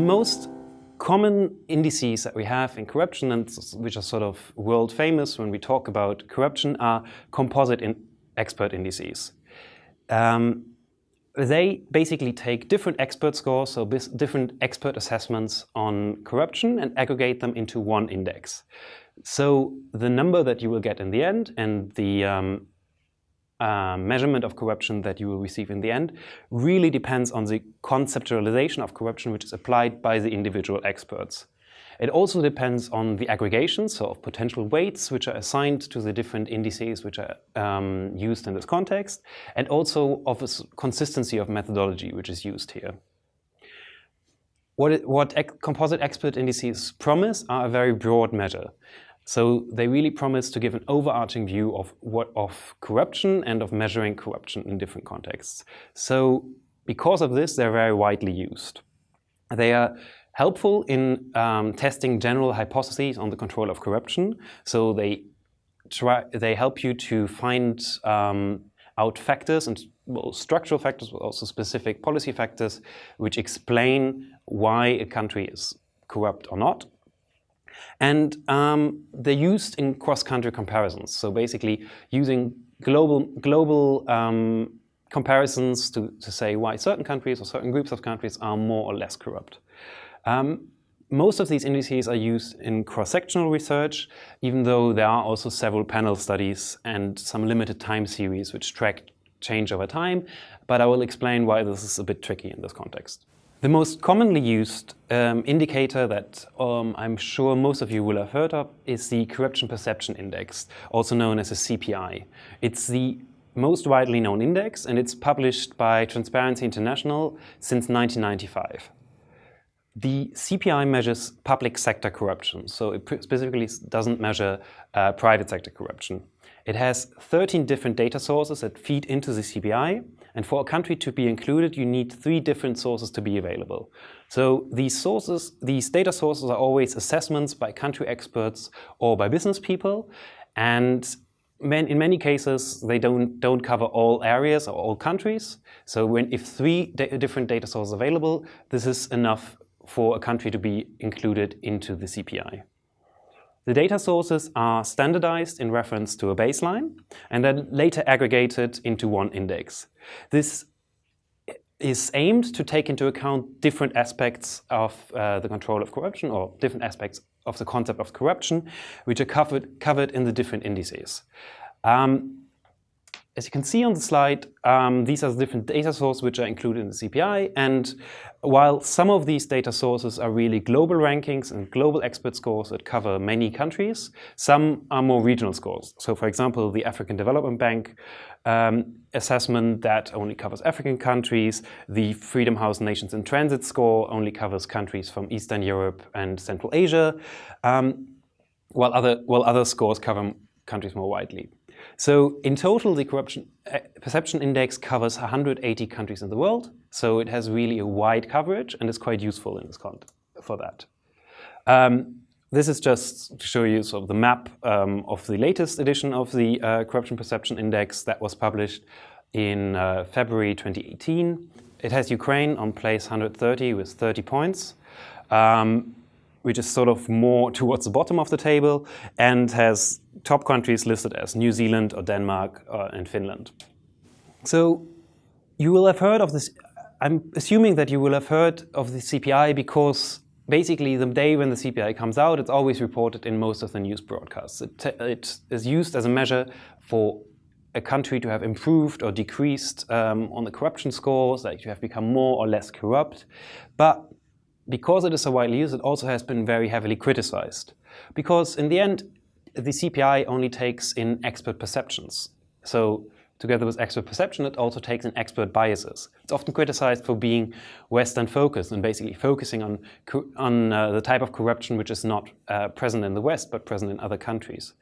most common indices that we have in corruption, and which are sort of world famous when we talk about corruption, are composite expert indices. They basically take different expert scores, so different expert assessments on corruption, and aggregate them into one index. So the number that you will get in the end and the measurement of corruption that you will receive in the end really depends on the conceptualization of corruption which is applied by the individual experts. It also depends on the aggregation, so of potential weights which are assigned to the different indices which are used in this context, and also of a consistency of methodology which is used here. What composite expert indices promise are a very broad measure. So they really promise to give an overarching view of corruption and of measuring corruption in different contexts. So because of this, they're very widely used. They are helpful in testing general hypotheses on the control of corruption. So they help you to find out factors, and structural factors, but also specific policy factors, which explain why a country is corrupt or not. And they're used in cross-country comparisons. So basically using global comparisons to say why certain countries or certain groups of countries are more or less corrupt. Most of these indices are used in cross-sectional research, even though there are also several panel studies and some limited time series which track change over time, but I will explain why this is a bit tricky in this context. The most commonly used indicator that I'm sure most of you will have heard of is the Corruption Perception Index, also known as a CPI. It's the most widely known index, and it's published by Transparency International since 1995. The CPI measures public sector corruption, so it specifically doesn't measure private sector corruption. It has 13 different data sources that feed into the CPI, and for a country to be included, you need 3 different sources to be available. So these data sources are always assessments by country experts or by business people, and in many cases, they don't cover all areas or all countries. So if 3 different data sources are available, this is enough for a country to be included into the CPI. The data sources are standardized in reference to a baseline and then later aggregated into one index. This is aimed to take into account different aspects of the control of corruption, or different aspects of the concept of corruption, which are covered in the different indices. As you can see on the slide, these are the different data sources which are included in the CPI, and while some of these data sources are really global rankings and global expert scores that cover many countries, some are more regional scores. So for example, the African Development Bank assessment that only covers African countries, the Freedom House Nations in Transit score only covers countries from Eastern Europe and Central Asia, while other scores cover countries more widely. So in total, the Corruption Perception Index covers 180 countries in the world, so it has really a wide coverage and is quite useful in this context for that. This is just to show you sort of the map of the latest edition of the Corruption Perception Index that was published in February 2018. It has Ukraine on place 130 with 30 points. Which is sort of more towards the bottom of the table, and has top countries listed as New Zealand or Denmark and Finland. So you will have heard of this. I'm assuming that you will have heard of the CPI because basically the day when the CPI comes out, it's always reported in most of the news broadcasts. It is used as a measure for a country to have improved or decreased on the corruption scores, that you have become more or less corrupt. But because it is so widely used, it also has been very heavily criticized. Because in the end, the CPI only takes in expert perceptions. So together with expert perception, it also takes in expert biases. It's often criticized for being Western focused and basically focusing on the type of corruption which is not present in the West, but present in other countries.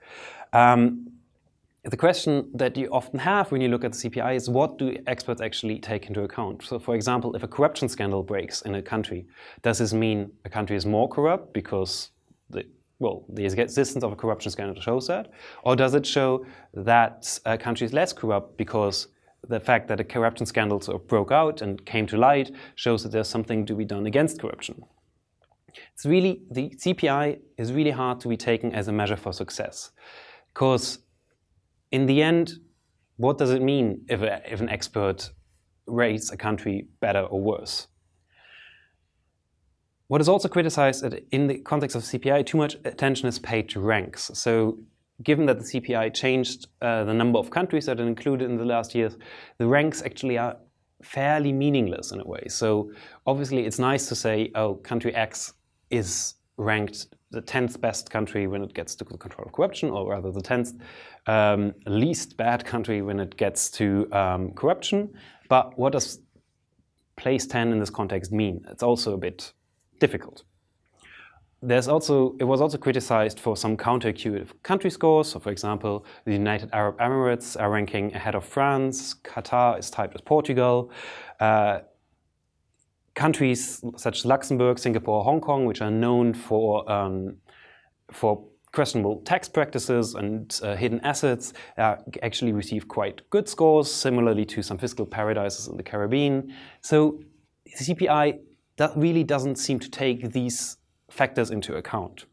The question that you often have when you look at the CPI is, what do experts actually take into account? So for example, if a corruption scandal breaks in a country, does this mean a country is more corrupt because the existence of a corruption scandal shows that? Or does it show that a country is less corrupt because the fact that a corruption scandal sort of broke out and came to light shows that there's something to be done against corruption? The CPI is really hard to be taken as a measure for success, because in the end, what does it mean if an expert rates a country better or worse? What is also criticized in the context of CPI, too much attention is paid to ranks. So given that the CPI changed the number of countries that it included in the last years, the ranks actually are fairly meaningless in a way. So obviously it's nice to say, oh, country X is ranked the 10th best country when it gets to the control of corruption, or rather the 10th least bad country when it gets to corruption. But what does place 10 in this context mean? It's also a bit difficult. It was also criticized for some counterintuitive country scores. So for example, the United Arab Emirates are ranking ahead of France, Qatar is tied with Portugal. Countries such as Luxembourg, Singapore, Hong Kong, which are known for questionable tax practices and hidden assets, actually receive quite good scores, similarly to some fiscal paradises in the Caribbean. So the CPI really doesn't seem to take these factors into account.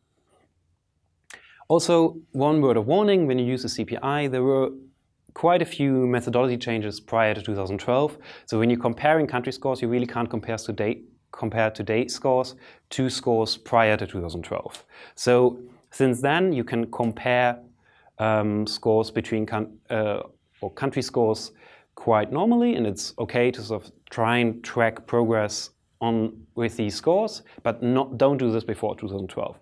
Also, one word of warning: when you use the CPI, there were quite a few methodology changes prior to 2012. So when you're comparing country scores, you really can't compare today's scores to scores prior to 2012. So since then, you can compare scores between country scores quite normally, and it's okay to sort of try and track progress with these scores, but don't do this before 2012.